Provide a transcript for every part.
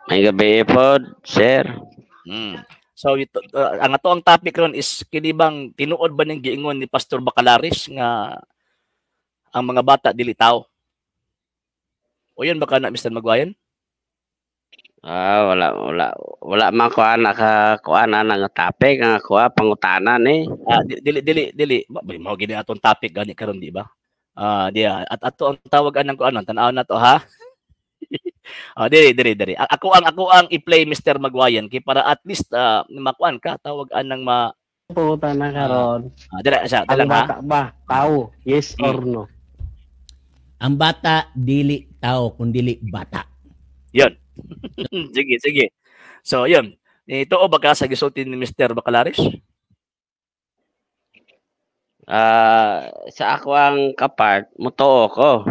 May gabi po, sir. So ang ato ang topic ron is kini bang tinuod ba ning giingon ni Pastor Bacalaris nga ang mga bata dili tao? O yun baka na Mr. Magwayan? Wala man ko kuan nga topic nga kuha pangutanan eh. Dili mao gini atong topic gani karon di ba? Diya at ato ang tawagan ng kuan tan-aw na to ha. Diri. Ako ang i-play Mr. Magwayan kay para at least makuan ka tawagan ng Puta na karon. Dili siya, Ang bata ba tao? Yes or no? Ang bata dili tao kundi bata. Yun. sige. So, yun. Ito o baka sa gisulti ni Mr. Bacalaris? Sa ako ang kapart, mutuo ko.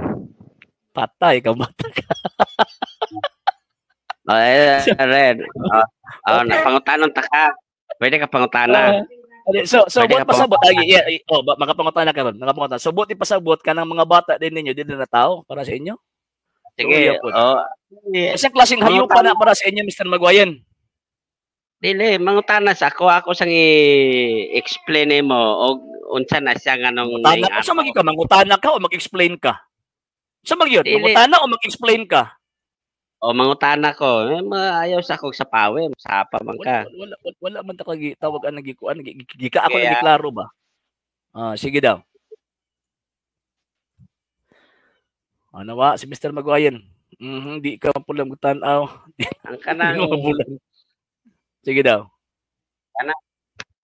Patay ka, bata ka. Red. Pangutanon ta ka. Pwede ka pangutana. So buot pasabot lagi. Makapangutana ka ron. So buot ipasabot ka ng mga bata din ninyo, dili na tao para sa inyo? Sige. Kasi klaseng hayop pa na para sa inyo, Mr. Magwayan. Dili, mangutana sa ako sang i-explain mo og unsa na siya nganong unsa magi ka mangutana ka o mag-explain ka? Unsa magi yun? Mangutana o mag-explain ka? O mangutana ko, ayaw sa kog sa pawe, sapa man ka. Wala man ta kagi tawagan nagikuan, gika ako nagiklaro ba? Sige daw. Ano ba si Mr. Magwayan? Di ka pulang tanaw. Ang kanang sige daw.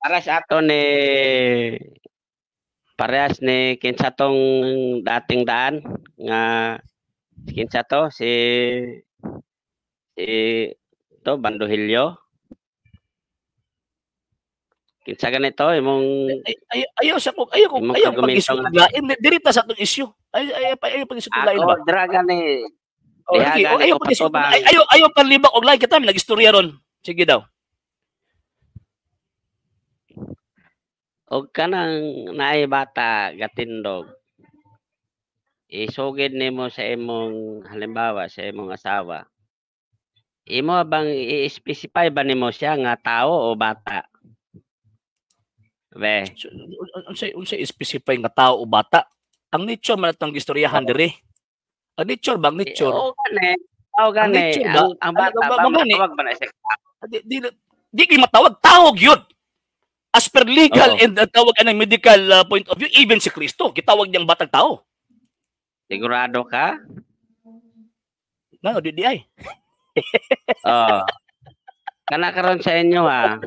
Para sa ato ni parehas ni kinsa tong dating daan nga kinsa to si to Bandohilyo. Kinsa ganito imong ayaw ko pag-isuglain dirita sa atong issue. Ayaw pag-isuglain ba? Draga ni ayaw palibak og lain kita nag-istorya ron. Sige daw. Og kanang naay bata gatindog. Isugid nimo sa imong halimbawa sa imong asawa. Imo bang i-specify ba nimo siya nga tao o bata? Be. Unsay specify nga tao o bata? Ang nature man atong gistoryahan diri. Ang nature bang nature? Oo gani. Ang bata ba matawag ba na siya? Di kay matawag tao gyud. As per legal and tawag anang medical point of view, even si Kristo, gitawag niyang batang tao. Sigurado ka? No, di ay. Kana karon sa inyo ha.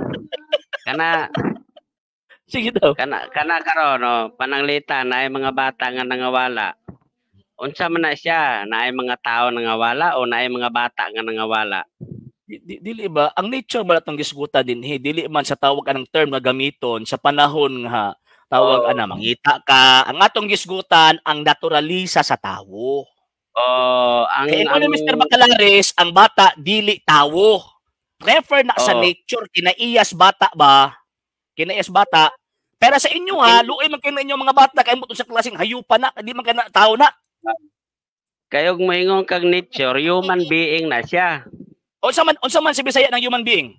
Sige daw. Kana karon pananglitan na ay mga bata nga nangawala. Unsa man na siya, na ay mga tao nangawala o na ay mga bata nga nangawala? Dili ba ang nature ba natong gisgutan dinhi dili man sa tawag anang term nga gamiton sa panahon nga tawag mangita ka ang atong gisgutan ang naturalisa sa tawo. Ang Mr. Bacalaris ang bata dili tawo. Refer na sa nature kinaiyas bata ba? Kinaiyas bata. Pero sa inyo ha, luoy man kayo inyo mga bata kay mo sa klaseng hayupan na, di man kana tao na. Kayog moingon kag nature, human being na siya. Unsa man si Bisaya ng human being?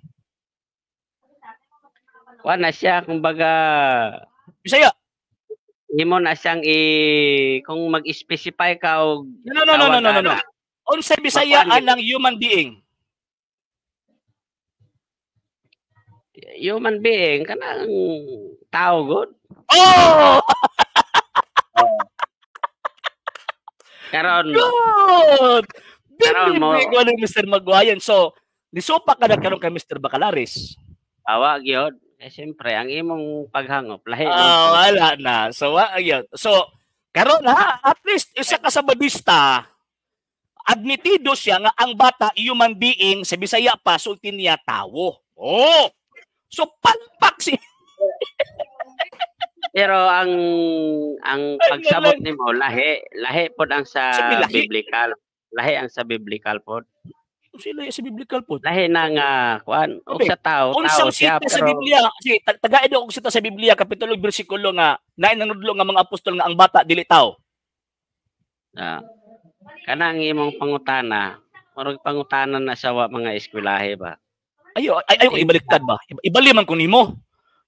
Wala siya kumbaga Bisaya. Himo na siyang kung mag-specify ka og No. Unsa Bisaya ang human being? Human being kanang tao god. Karon good. Karon mo Mr. Magwayan. So, nisupa ka na karon kay Mr. Bacalaris. Awa gyud. Siyempre ang imong paghangop lahi. Wala na. So, ayun. So, karon ha, at least isa ka sa babista. Admitido siya nga ang bata human being sa Bisaya pa sultin niya tawo. So palpak si pero ang pagsabot nimo lahi pod ang sa biblical. Lahi ang sa biblical pod. Sila sa biblical pod. Lahi na nga kuan og sa tao siya pero sa Biblia. Sige, tagaid og sita sa Biblia kapitulo bersikulo nga naay nanudlo nga mga apostol nga ang bata dili tao. Kanang imong pangutana Murag pangutanan na sa mga eskwelahe ba. Ayo ko ibaliktad ba? Ibaliman ko nimo.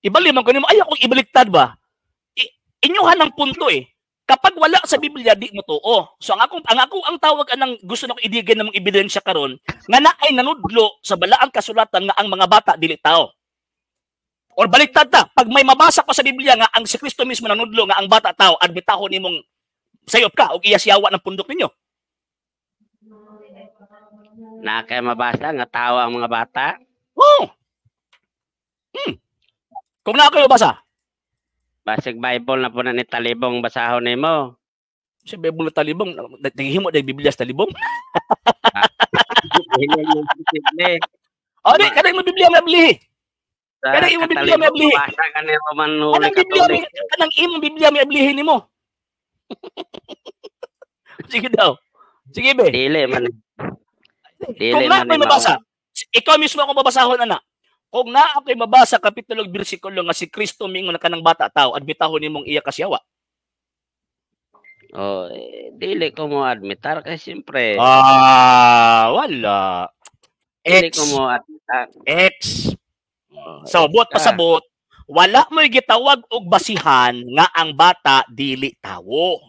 Ayo ko ibaliktad ba? Inyuhan ang punto eh. Kapag wala sa Biblia di mo tuo. So ang tawag anang gusto nako idigay namang ebidensya karon nga naay nanudlo sa balaang kasulatan nga ang mga bata dili tao. Or baliktad ta, pag may mabasa ko sa Biblia nga ang si Kristo mismo nanudlo nga ang bata tao, admitahon nimong sayop ka o iyasyawa ng pundok ninyo. Na kay mabasa nga tao ang mga bata. Oh. Kung na kayo basa, Basig Bible na po na ni talibong basahon nimo. si Bible na talibong, naghihimo na Biblia sa talibong. Hindi mo posible. O di, kanang mo Biblia mablihi. Sa Kada imong Biblia may katalibong ablihi. basa ka ni Roman Huli Kanang imong Biblia may ablihin nimo. Sige daw. Sige be. Dili man. Kung na ako'y mabasa, ikaw mismo akong babasahon, anak. Kung na ako'y mabasa, kapitulo, bersikulo nga si Kristo mingon na kanang bata tao, admitahon nimong iya kasyawa. Oh, dili ko mo admitar kasi siyempre. Wala. Dili ko mo admitar. X. So, buot pasabot, wala mo'y gitawag og basihan nga ang bata dili tawo.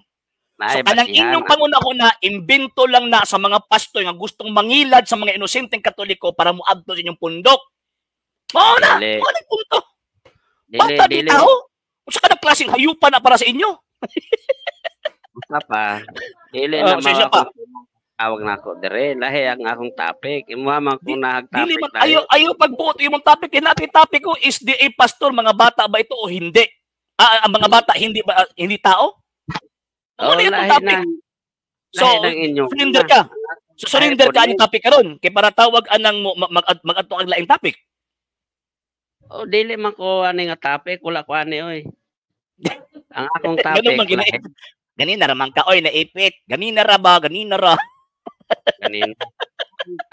So, kanang inyong panguna-una, imbento lang na sa mga pastor nga gustong mangilad sa mga inosenteng Katoliko para muadto sa inyong pundok. Mao na punto. Bata dili tawo. Unsa ka na klaseng hayupan na para sa inyo? Usa pa. Dili na tawag na ako dire. Lahi ang akong topic. Imo man kung nahag-topic. Dili man ayo pagbuot imong topic, kinati topic ko is the pastor, mga bata ba ito o hindi? Ang mga bata hindi tao? Oh, lahi na. So, surrender ka. So, surrender ka ang topic karon kay para tawag anang mag-adto ang laing topic. Oh, dili man ko ani nga topic, wala ko ani oy. Ang akong topic. Ganina ra man ka oy naipit. Ganina ra. Ganina.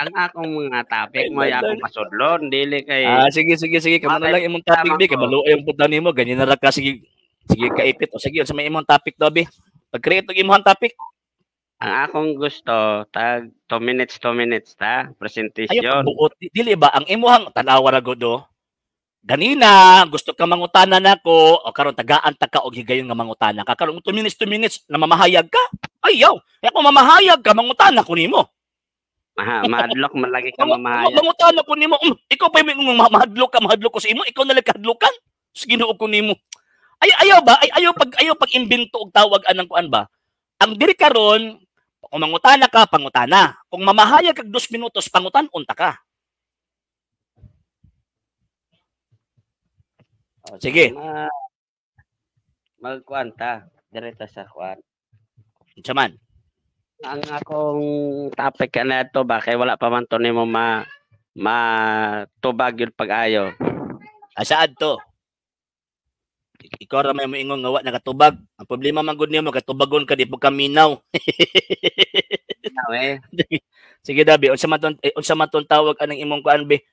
Ang akong mga topic mo akong masudlon, dili kay. Sige. Kamo na lang imong topic bi kay maluoy ang punta nimo. Ganina ra ka sige kaipit. O sige, sa may imong topic do bi. Pag-create og imong topic. Ang akong gusto tag 2 minutes ta presentation. Ayo buot dili ba ang imong tanawa ra godo. Ganina gusto ka mangutana nako o karon tagaan ta ka og higayon nga mangutana ka karon 2 minutes na mamahayag ka. Ayaw. Kaya kung mamahayag ka mangutana ko nimo. Mahadlok man lagi ka mamahayag. Mangutana ko nimo. Ikaw pa yung mahadlok ko sa imo, ikaw na lang kahadlokan. Sige Ginoo ko nimo. Ayaw pag imbento og tawag anang kuan ba? Ang diri karon, kung mangutana ka, pangutana. Kung mamahayag kag 2 minutos, pangutan unta ka. Sige. Magkuan ta, diretso sa kuan. Saman. Ang akong topic na ito ba kay wala pa man to nimo matubag yung pag-ayo. Asaad to? Ikaw ra may moingon nga wa nakatubag. Ang problema man gud nimo katubagon ka di pag kaminaw. Sige dabi, unsa man ton tawag anang imong kuan be?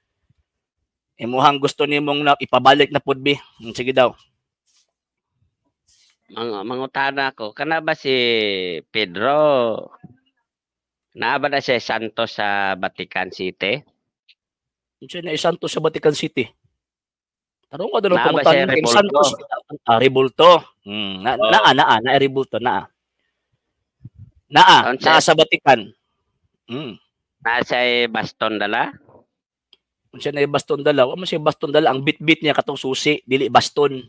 Imuhang gusto nimong na ipabalik na pud be. Sige daw. Mangutana ko, kana ba si Pedro? Naa ba na siya santo sa Vatican City? Unsa na santo sa Vatican City? Tarong ko doon kung kay Santos Rebulto. Na Rebulto na. Naa sa Vatican. Naa siya baston dala? Unsa na baston dala? Wa man siya baston dala, ang bit-bit niya katong susi, dili baston.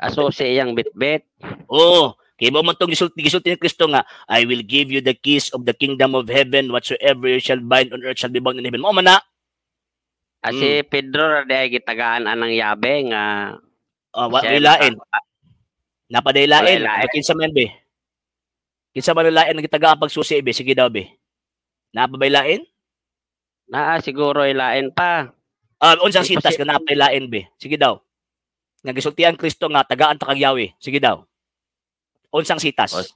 Susi iyang bit-bit. Oh, kay mo man tong gisulti ni Kristo nga, I will give you the keys of the kingdom of heaven, whatsoever you shall bind on earth shall be bound in heaven. Mo man na. Si Pedro ra day gitagaan anang yabe nga walain. Napadaylain. Kinsa man be? Kinsa man lain ang gitagaan pagsusi be? Sige daw be. Napabaylain? Naa siguro ilain pa. Unsang sintas ka napaylain be? Sige daw. Nga gisultian Kristo nga tagaan ta kag Yahweh. Sige daw. Unsang sitas?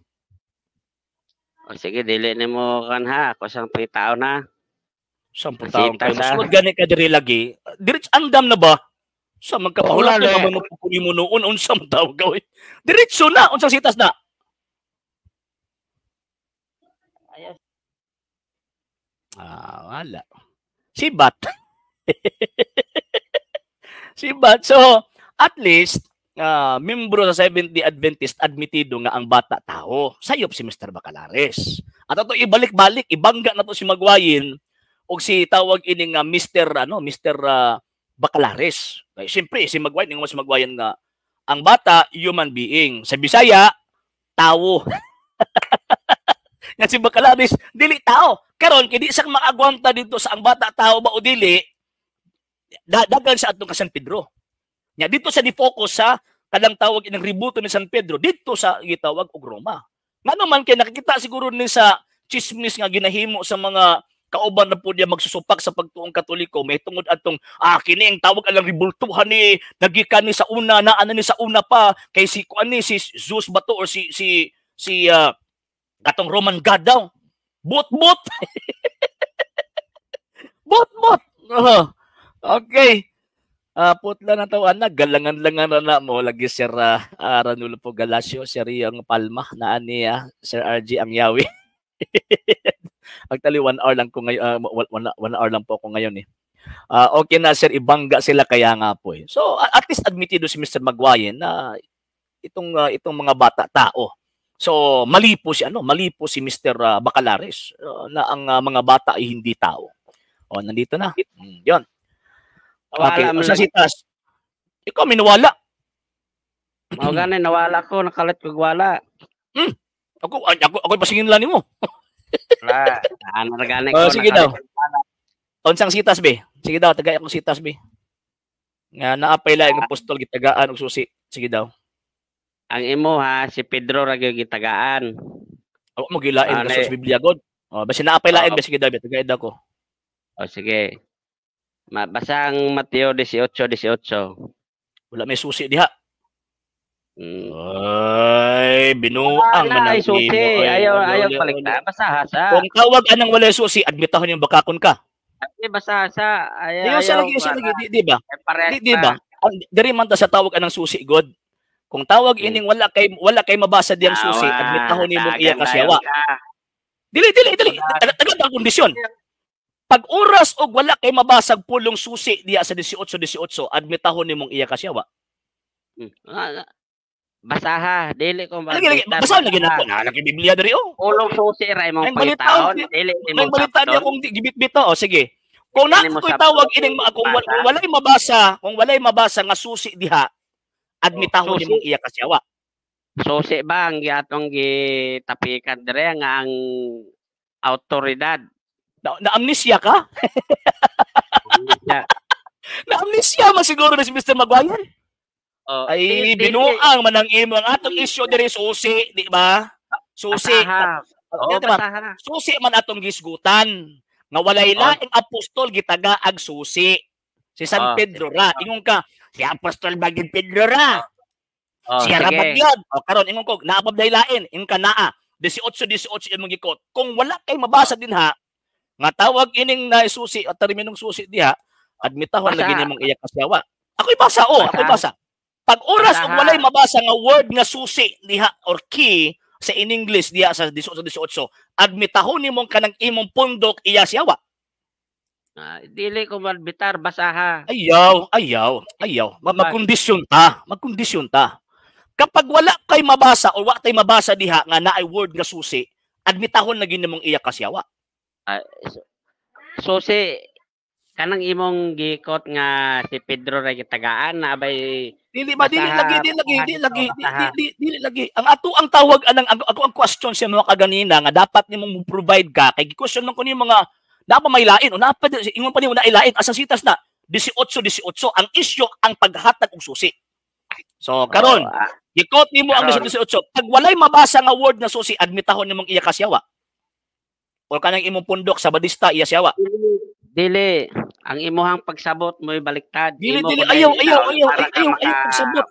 Sige dili nimo kan ha, ako sang tao na. 10 taon kayo. Sunod gani ka diri lagi. Diretso andam na ba? Sa magkapahulat na naman mapupuli mo noon. Unsang tawag gawin. Diretso na. Unsang sitas na. Wala. Sibat. Sibat. So, at least, membro sa Seventh-day Adventist admitido nga ang bata tao. Sayop si Mr. Bacalares. At ito ibalik-balik, ibangga na to si Magwayin o si tawag ining Mr. Bacalares. Kaya siyempre, si Magwayin, si Magwayin nga, ang bata, human being. Sa Bisaya, tao. Nga si Bacalares, dili tao. Karon kini sang maagwanta dito sa ang bata tao ba o dili, dagan sa atong San Pedro. Nya dito sa di-focus sa kadang tawag inang ributo ni San Pedro dito sa gitawag og Roma. Ngano man kay nakikita siguro ni sa chismis nga ginahimo sa mga kauban na po diya magsusupak sa pagtuong Katoliko, may tungod atong kini ang tawag alang ribultuhan ni nagikan ni sa una na ano ni sa una pa kay si kuan ni si Zeus bato or si katong Roman God daw. Bot-bot. Bot-bot. Okay. Putla na tawa na, galangan-langan na mo, lagi Sir Ranulo po Galasio, Sir Riang Palma, na niya, Sir RG ang yawi. Actually, 1 hour lang ko ngayon, 1 hour lang po ako ngayon eh. Okay na Sir, ibangga sila kaya nga po eh. So, at least admitido si Mr. Magwayin na itong mga bata tao. So, mali po si Mr. Bacalares na ang mga bata ay hindi tao. O, nandito na. Yun. Okay, sa sitas. Ikaw, minawala. Ganin, nawala ko, nakalit ko wala. Ako pasingin lang mo. Wala. Nagani ko. Sige daw. Unsang sitas, be? Sige daw, tagay akong sitas, be. Nga, naapay lang ang apostol, gitagaan og susi. Sige daw. Ang imo si Pedro ra gyud gitagaan. Ako mo gilain sa Biblia god. Basta naapay lain sige daw, tagay ko. Sige. Basa ang Mateo 18:18. Wala may susi diha. Ay, binuang man ang susi. Ayaw paligta. Basaha sa. Kung tawag anang wala susi, admitahon yung bakakon ka. Di basaha sa. Ayaw lagi, di ba? Di ba? Diri man ta sa tawag anang susi god. Kung tawag ining wala kay mabasa diyang susi, admitahon nimo iya kasyawa. Dili. Tagad ang kondisyon. Pag oras og wala kay mabasag pulong susi diya sa 18:18, admitahon nimong iya kasyawa. Basaha, dili ko basahan lagi nako na lagi Biblia diri Pulong susi ra imong pangitaon, dili imong balita niya kung gibit-bito sige. Kung na ko'y tawag ining kung walay mabasa nga susi diha, admitahon nimong iya kasyawa. Susi ba ang giatong gitapikan dire nga ang autoridad? Na-amnesia ka? Na-amnesia man siguro na si Mr. Magwayan. Ay, binuang man ang imo. Ang atong issue diri susi, di ba? Susi. Susi man atong gisgutan. Nga walay laing apostol gitagaag susi. Si San Pedro ra. Ingon ka, si apostol bagid Pedro ra. Siya ra bagyod. Karon ingon ko, naapab lain. Ingon ka naa. 18:18 imong gikot. Kung wala kay mabasa din ha, nga tawag ining na susi at terminong susi diha, admitahon lagi nimong iya kasyawa. Ako'y basa. Pag oras og walay mabasa nga word nga susi diha or key sa in English diha sa 18:18, admitahon nimong kanang imong pundok iya syawa. Dili ko malbitar basaha. Ayaw. Magkondisyon ta. Kapag wala kay mabasa o wa tay mabasa diha nga naay word nga susi, admitahon lagi nimong iya kasyawa. Susi kanang imong gikot nga si Pedro ra gitagaan na abay dili lagi ang ato ang tawag ako ang question sa mga kaganina nga dapat nimong provide ka kay gi-question ko ni mga dapat may lain o dapat ingon pa nimo na ilain asa sitas na 18:18 ang issue ang paghatag og susi. So karon gikot nimo ang 18:18 pag walay mabasa nga word nga susi admitahon nimong iya kasyawa. O kanang imong pundok sa badista iya syawa. Dili ang imuhang pagsabot mo baliktad. Ayaw pagsabot.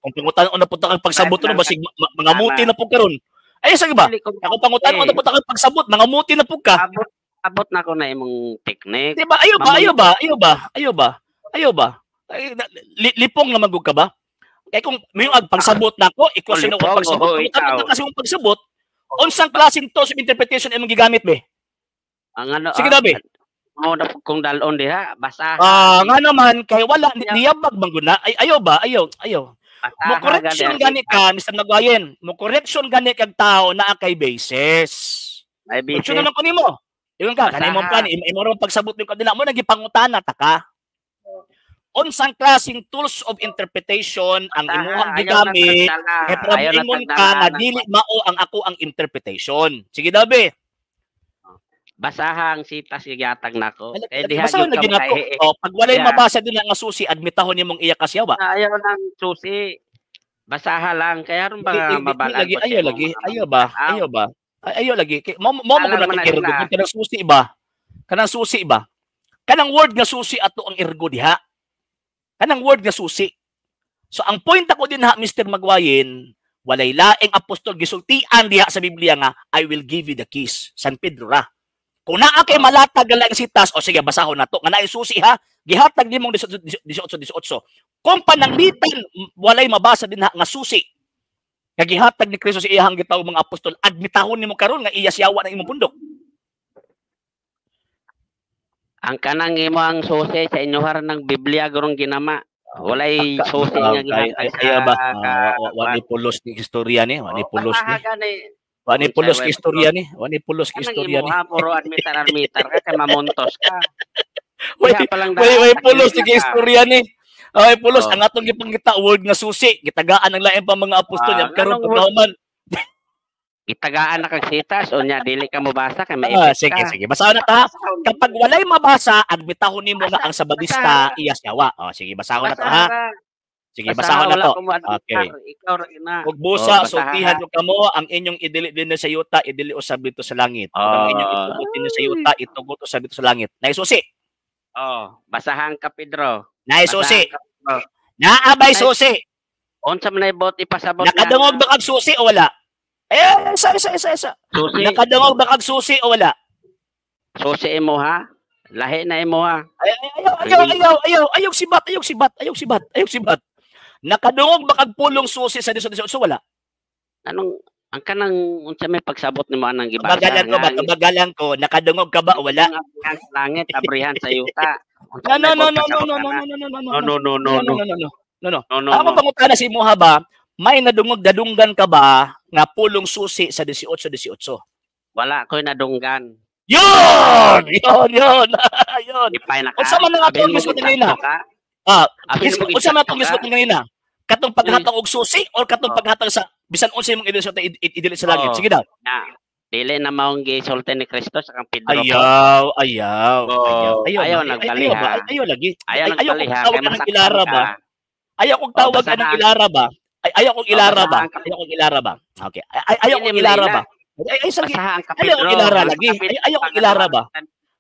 Kung pangutan na punta kang pagsabot no basig mga muti na pug karon. Ay sige ba? Ako pangutan na punta kang pagsabot mga muti na pug ka. Abot na ko na imong technique. Di ba? Ayaw ba? Lipong na magug ka ba? Kay kung may pagsabot nako, i-question ako pagsabot. Kasi yung pagsabot, unsang klaseng tools of interpretation imong gigamit be? Ang ano, Sige dabi. mo na kung dalon diha, basahan. Nga naman kay wala niyabag man guna. Ayaw ba? Ayaw. Mo correction gani ka Mr. Nagwayen. Mo correction gani kag tao na kay basis. May Correction base. naman ko nimo. Ingon ka kanimo Basahan. plan imo ron pagsabot nimo kadila mo nagipangutana ta ka. Unsang klaseng tools of interpretation ang imuhang gigamit kay from ingon ka nga dili mao ang ako ang interpretation. Sige dabi. Basahang sitas gigatag nako. Diha Basahan na gyud ka ginato. makahiik. O pag walay Yeah. mabasa din nga susi admitahon nimong iya kasyawa. Ayaw ng susi. Basaha lang kaya ron ba mabalag lagi ko ayaw sa lagi mga- ayaw ba ayaw lagi mo Alam guna mo na ergo nila. kanang susi ba kanang word nga susi ato ang ergo diha kanang word nga susi. So ang point ako din ha Mr. Magwayin, walay laing apostol gisultian diha sa Biblia nga I will give you the keys. San Pedro ra. Kung naa kay malatag lang sitas o sige basahon nato nga naay susi ha gihatag nimong 18. Kung pananglitan walay mabasa din ha nga susi nga gihatag ni Kristo sa iyang gitaw mga apostol admitahon nimo karon nga iya siyawa na imong pundok. Ang kanang imo ang susi sa inyohar ng Biblia gurong ginama. Walay susi nga gihatag Kaya ba wani pulos ni istorya ni wani pulos ni wani pulos ki istorya ni wani pulos ki istorya ni puro admitar ka kay mamontos ka. way pulos ni istorya ni ay pulos Oh. ang atong gipangita word nga susi gitagaan ang lain pa mga apostol niya karon anong pagkahuman. Itagaan na kag sitas o nya dili ka mo basa kay Sige basahan na ta kapag walay mabasa admitahon nimo nga ang sabadista iya siyawa sige basahon na to ha sige basahon na to. Okay. Ikaw ra ina. Ug busa basahan. sultihan yo kamo ang inyong idili din sa yuta idili usab dito sa langit. Ug ang inyong itugot din sa yuta itugot usab dito sa langit. Naisusi. Basahan ka Pedro. Naisusi. Basahan ka, Pedro. Naabay susi. Unsa man ibot ipasabot Nakadungog ba kag susi o wala? Isa. Susi. Nakadungog ba kag susi o wala? Susi imo ha. Lahi na imo ha. Ayaw sibat. Nakadungog ba kag pulong susi sa 18 wala? Anong ang kanang unsa may pagsabot nimo anang gibasa? Bagalan ko, nakadungog ka ba o wala? Abrihan sa langit, abrihan sa yuta. No. Ako pangutana si mo ba, may nadungog-dadunggan ka ba nga pulong susi sa 18? Wala ko'y nadunggan. Yun. Ipay na ka. Unsa man nga Abin mo gusto gid nila? ka? Abin mo gid Unsa man ka? gusto nila? Katong paghatag og susi or katong paghatag sa bisan unsa imong idili sa langit? Sige daw. Na, dili na maong gisulti ni Kristo sa kang Pedro. Ayaw nagpaliha. Ayaw lagi. Ayaw nagpaliha kay kay masaktan ilara ba? ka. Ayaw kong tawag ka ng basahan. ilara ba? Ayaw kong ilara ba? basahan ka. Ayaw kong ilara ba? Okay. Ayaw kong ilara ba? Ay sige. Basahan ka Ayaw Pedro. kong ilara lagi. Ayaw kong ilara ba?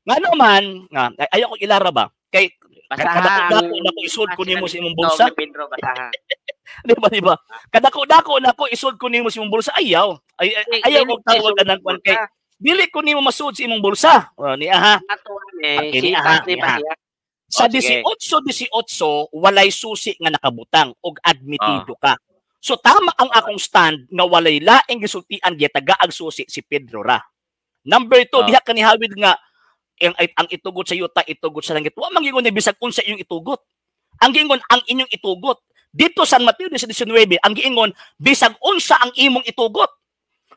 Nga naman, ayaw kong ilara ba? Kay kadako-dako na ko isod ko nimo sa imong bulsa. Pedro, basahan. Di ba? Kadako-dako na ko isod ko nimo sa imong bulsa. Ayaw kong tawag ka ng kwan kay dili ko nimo masud sa imong bulsa. Niya ha. Sa 18 walay susi nga nakabutang og admitido ka. So tama ang akong stand nga walay laing gisultian gitagaag susi si Pedro ra. Number 2, diha kanihawid nga ang itugot sa yuta itugot sa langit. Wa mangingon ni bisag unsa inyong itugot. Ang giingon ang inyong itugot. Dito sa Mateo 19, ang giingon bisag unsa ang imong itugot.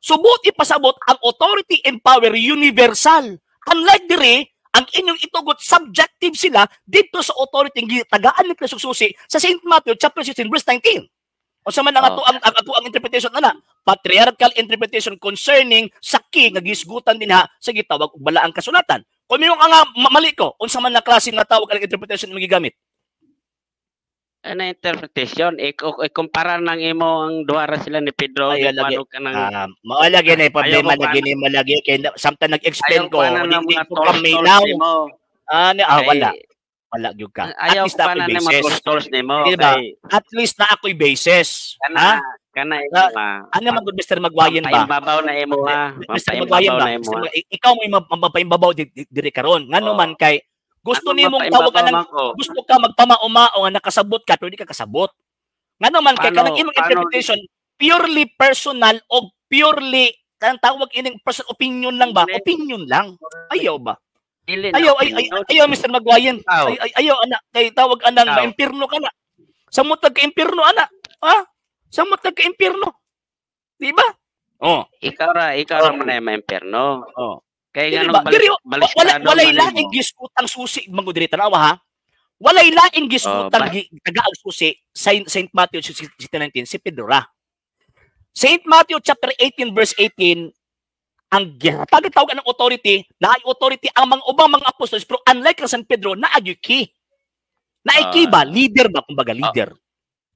Subot ipasabot ang authority and power universal. Unlike diri, ang inyong itugot subjective sila dito sa authority ng tagaan ni Kristo susi sa St. Matthew chapter 16 verse 19. O sa man ang ato ang interpretation na patriarchal interpretation concerning saki nga gisgutan din ha sa gitawag og balaang kasulatan. Kung mayong nga mali ko, unsa man na klase nga tawag ang interpretation mo gigamit? Ano interpretation? Ikumpara ng imo ang duha ra sila ni Pedro. Mawalagi na problema lagi ni malagi kay samtang nag-explain ko hindi ko kami now. Wala gyud ka. Ayaw pa na na mag-tools nimo. Diba? At least na ako'y basis. Ha? Kana ano man gud Mr. Magwayen ba? Mapaimbabaw na imo ha. Mr. Magwayen ba? Ikaw mo mapaimbabaw diri karon. Ngano man kay gusto nimong tawagan ng gusto ka magpamaumao nga nakasabot ka pero di ka kasabot. Ngano man kay kanang imong interpretation purely personal o purely kanang tawag ining personal opinion lang ba? Dili. Opinion lang. Ayaw ba? Dili na Ayaw, opinion. ayaw, Mr. Magwayan. Ikaw. Ayaw, anak. Kay tawag anang Ikaw. maimpirno ka na. Samot ka-impirno, anak. Ha? Samot ka-impirno. Di ba? Oh. Ikaw ra man ay maimperno. Oh. Kaya Dili nga ba? Diri, baliktado walay man laing mo. gisgutang susi mga diri tanawa ha. Walay laing gisgutang tagaag susi Saint Matthew 16:19 si Pedro ra. Saint Matthew chapter 18 verse 18 ang pagtawag ng authority, na ay authority ang mga ubang mga apostles, pero unlike San Pedro, naay key. Naay key ba? Leader ba? Kumbaga, leader.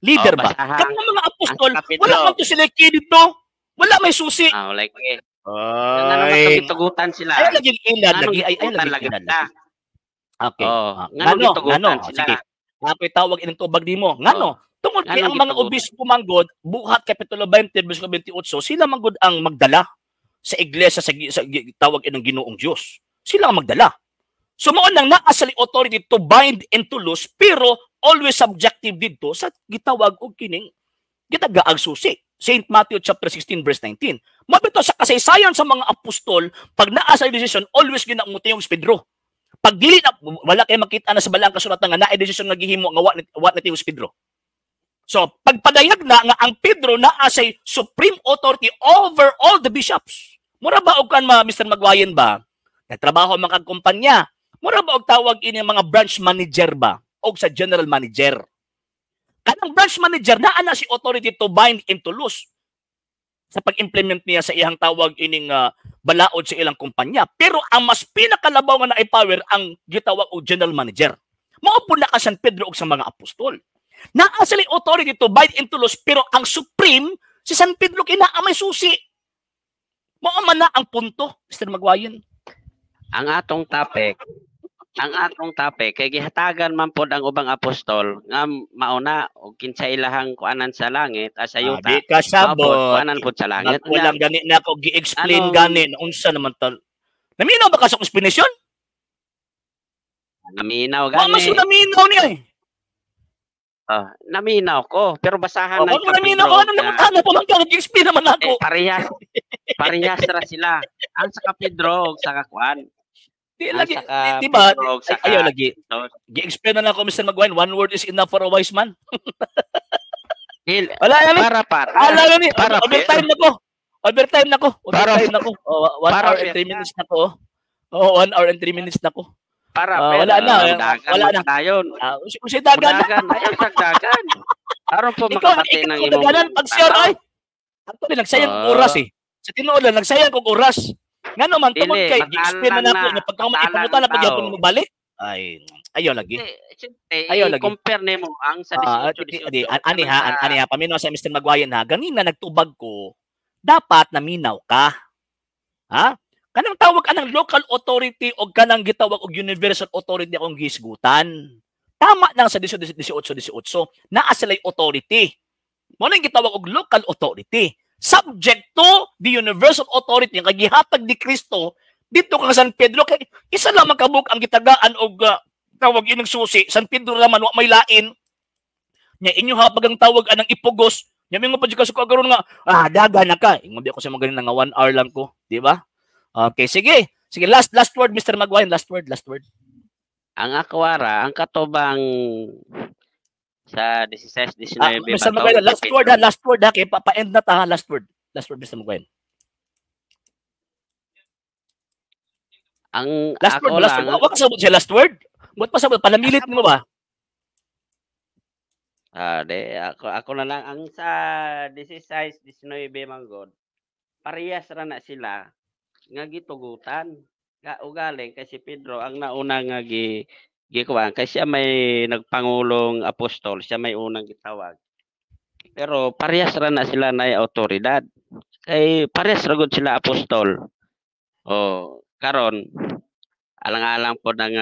Leader ba? basahan. Kaya mga apostol, Ang kapitulo. wala man to sila key dito. Wala may susi. Like, Ay, gitugutan sila. ay laging ilad. Anong Ay gitugutan lagi ilad. sila? Okay. Ngano gitugutan sila? Sige. Ako'y tawag ining tubag nimo. Ngano? Tungod kay ang mga obispo manggod, buhat kapitulo 20 verse 28, sila manggod ang magdala sa iglesia sa tawag inang Ginoong Dios. Sila ang magdala. So mao nang naa sa authority to bind and to loose, pero always subjective dito sa gitawag og kining gitagaag susi. Saint Matthew chapter 16 verse 19. Mabito sa kasaysayan sa mga apostol, pag naa sa decision, always ginamuti yung Pedro. Pag dili na wala kay makita na sa balang kasulatan nga naa decision nga gihimo nga wa na tiyos Pedro. So pagpadayag na nga ang Pedro naa sa supreme authority over all the bishops. Mura ba og kan Mr. Magwayan ba? Nagtrabaho man kag kumpanya. Mura ba og tawag ini mga branch manager ba og sa general manager? Kanang branch manager naa na si authority to bind and to loose sa pag-implement niya sa iyang tawag ining balaod sa ilang kumpanya. Pero ang mas pinakalabaw nga na power ang gitawag og general manager. Mao po na ka San Pedro og sa mga apostol. Naa sila authority to bind and to loose, pero ang supreme si San Pedro kinaa may susi. Mao man na ang punto, Mr. Magwayan. Ang atong topic kay gihatagan man pod ang ubang apostol nga mauna og kinsa ilahang kuanan sa langit as ayuta. Di ka sabot. Kuanan pod sa langit. Nagkulang gani na ako gi-explain gani unsa naman tal. Naminaw ba ka sa explanation? Naminaw Wa gani. naminaw niya eh. Naminaw ko, pero basahan na Wag naminaw ko ano naman ano pa man ka gi-explain naman ako. Parehas ra sila. Ang sa Pedro ug sa kuan. Di lagi, di ba? Ayaw lagi. Gi-explain na lang ako, Mr. Magwayan. One word is enough for a wise man. Wala na ni. Wala na ni. Overtime na ko. Overtime na ko. 1 hour and 3 minutes na ko. 1 hour and 3 minutes na ko. Wala na. Wala na. Usi dagan na. Dagan. Aron po makabati ng imong. Daganan pag-share ay. Ako din nagsayang kong oras eh. Sa tinuod lang, nagsayang kong oras. Nga naman, tungod kay i-explain na nato na pagkamakipamutan na pagyapon mo balik. Ay, ayaw lagi. Ayaw lagi. Compare nimo ang sa 18. Ani ha, paminaw sa Mr. Magwayan ha. Ganina nagtubag ko, dapat naminaw ka. Ha? Kanang tawag anang local authority o kanang gitawag og universal authority akong gisgutan. Tama lang sa 18 naa sila'y authority. Mo nang gitawag og local authority. Subject to the universal authority nga gihatag ni Kristo dito kang San Pedro kay isa lang makabuk ang gitagaan og tawag ining susi San Pedro naman wa may lain nya inyo ha pagang tawag anang ipugos nya mingo pa jud ka karon nga daga na ka ingon di ako sa magaling nga 1 hour lang ko di ba? Okay, sige last word Mr. Magwayan, last word. Ang akwara ang katubang sa 16, 19 Mr. Magwayan, last word ha, kaya pa-end na ta ha, last word Mr. Magwayan. Ang last word. Wa ka sabot siya last word. Buat pa sabot, panamilit mo ba? Ako na lang ang sa 16, 19 manggod. Parehas ra na sila nga gitugutan. Ugaling kasi Pedro ang nauna nga gikuan kasi siya may nagpangulong apostol, siya may unang gitawag. Pero parehas ra na sila na autoridad. Kay parehas ra gud sila apostol. Karon alang-alang po nang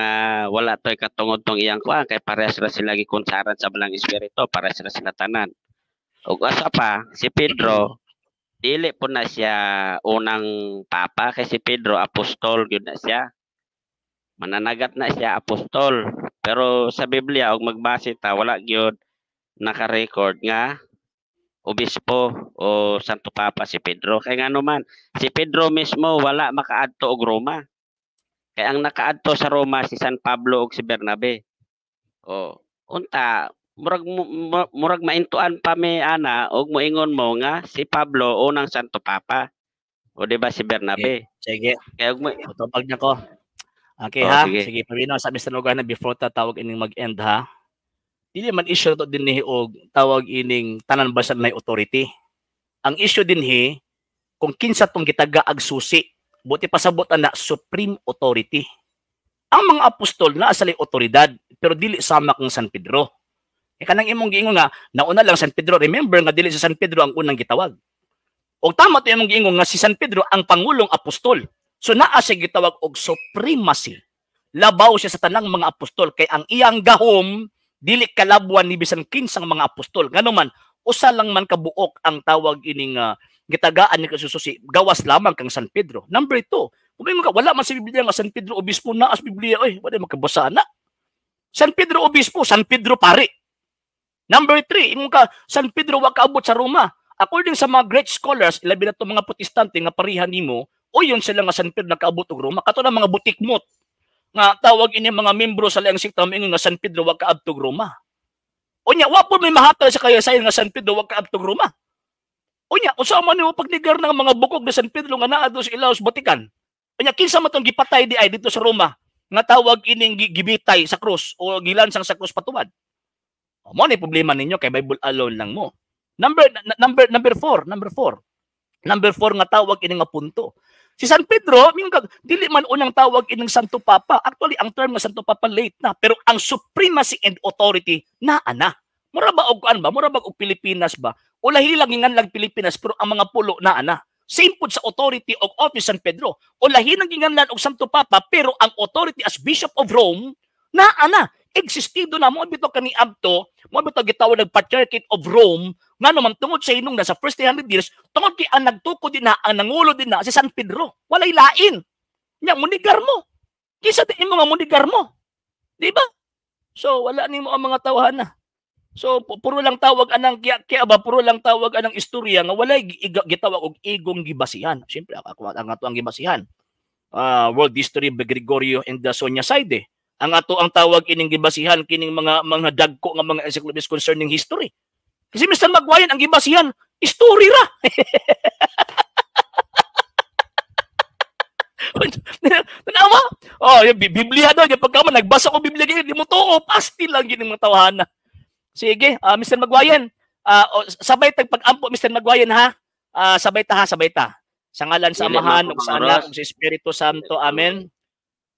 wala toy katungod tong iyang kuan kay parehas ra sila gikonsaran sa balang espiritu, parehas ra sila tanan. Ug asa pa si Pedro dili po na siya unang papa kay si Pedro apostol gyud na siya. Mananagat na siya apostol. Pero sa Biblia og magbase ta wala gyud naka-record nga obispo. o Santo Papa si Pedro. Kaya nga naman, si Pedro mismo wala makaadto og Roma. Kaya ang nakaadto sa Roma si San Pablo ug si Bernabe. O, unta, murag maintuan pa mi ana og moingon mo nga si Pablo unang Santo Papa. O di ba si Bernabe? Sige. Kaya og mo Tutupag niya ko. Okay Oh, ha? sige. Sige, pamino sa Mr. Lugana before tatawag ining mag-end ha. Dili man issue to dinhi og tawag ining tanan basa na authority. Ang issue dinhi kung kinsa tong gitagaag susi, buti pasabot na supreme authority. Ang mga apostol naa sa otoridad pero dili sama kang San Pedro. E kanang imong giingon nga nauna lang San Pedro, remember nga dili si San Pedro ang unang gitawag. O tama to imong giingon nga si San Pedro ang pangulong apostol. So naa siya gitawag og supremacy. Labaw siya sa tanang mga apostol kay ang iyang gahom dili kalabwan ni bisan kinsang mga apostol. Nganuman usa lang man kabuok ang tawag ining gitagaan ni kasususi gawas lamang kang San Pedro. Number 2, kung ka wala man sa Biblia nga San Pedro Obispo na as Biblia wala makabasa na. San Pedro Obispo, San Pedro pare. Number 3, imong ka San Pedro wa kaabot sa Roma. According sa mga great scholars, ilabi na to mga protestante nga parihan nimo, o yun sila nga San Pedro nakaabot og Roma. Kato na mga butikmot nga tawag ini mga membro sa laing sikta moingon nga San Pedro wa kaabot og Roma. Unya wa po may mahatag sa kayasayan nga San Pedro wa kaabot og Roma. Unya unsa man nimo pagnigar ng mga bukog ni San Pedro nga naa sa Ilaos Vatican? Unya kinsa man tong gipatay di ay dito sa Roma nga tawag ining gibitay sa krus o gilansang sa krus patuwad? Mo ni problema ninyo kay Bible alone lang mo. Number 4 nga tawag ini nga punto. Si San Pedro, dili man unang tawag ining Santo Papa. Actually, ang term nga Santo Papa late na, pero ang supremacy and authority naa na. Mura ba og kuan ba? Mura ba og Pilipinas ba? O lahi lang gingan lang Pilipinas pero ang mga pulo naa na. Same pud sa authority of office San Pedro. O lahi nang ginganlan og Santo Papa pero ang authority as Bishop of Rome naa na. Existido na mo bito kani abto, mo bito gitawag ng Patriarchate of Rome, nga naman tungod sa inong nasa first 300 years, tungod kay ang nagtuko din na, ang nangulo din na si San Pedro. Walay lain. Nya munigar mo. Kisa din mo nga munigar mo. Di ba? So wala nimo ang mga tawahan na. So puro lang tawag anang kaya ba puro lang tawag anang istorya nga walay gitawag og igong gibasihan. Siyempre ako ang ato ang gibasihan. World History by Gregorio and the Sonia Side. Ang ato ang tawag ining gibasihan kining mga dagko nga mga encyclopedias concerning history. Kasi Mr. Magwayan ang gibasihan, history ra. Tanawa? Oh, yung Biblia daw, yung pagkama nagbasa ko Biblia gyud, di mo tuo, pasti lang gining mga tawahan. Sige, Mr. Magwayan, sabay tag pag-ampo Mr. Magwayan ha. Sabay ta. Sa ngalan sa Amahan ug sa Anak ug sa Espiritu Santo. Amen.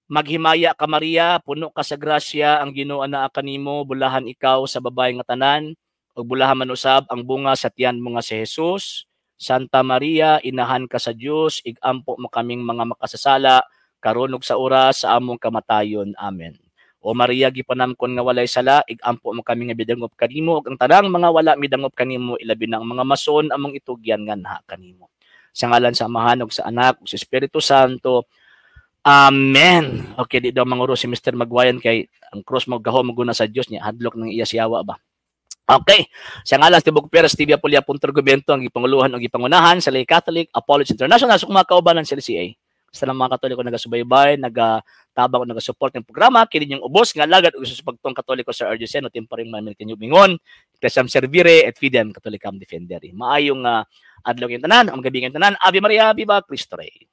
Maghimaya ka Maria, puno ka sa grasya, ang Ginoo anaa kanimo, bulahan ikaw sa babae nga tanan, ug bulahan man usab ang bunga sa tiyan mo nga si Jesus. Santa Maria, inahan ka sa Dios, igampo mo kaming mga makasasala, karon ug sa oras sa among kamatayon. Amen. O Maria, gipanamkon nga walay sala, igampo mo kami nga bidangop kanimo, ug ang tanang mga wala midangop kanimo, ilabi na ang mga mason among itugyan nga naha kanimo. Sa ngalan sa Amahan ug sa Anak ug sa Espiritu Santo. Amen. Okay, di daw manguro si Mr. Magwayan kay ang cross mo gahom guna sa Dios niya, hadlok ng iya siyawa ba. Okay. Sa ngalan sa Tibok Peras TV Apulia.Gobento ang gipanguluhan o gipangunahan sa Lay Catholic Apologist International sa mga kaubanan sa LCA. Sa mga Katoliko nagasubaybay, nagatabang o nagasupport ng programa, kini yung ubos nga lagad ug sa pagtong Katoliko sa Arjusen o timparing mamilikan yung bingon, Iglesiam Servire et Fidem Catholicam Defendere. Maayong adlaw yung tanan, ang gabi ng tanan. Ave Maria, Viva Cristo Rey.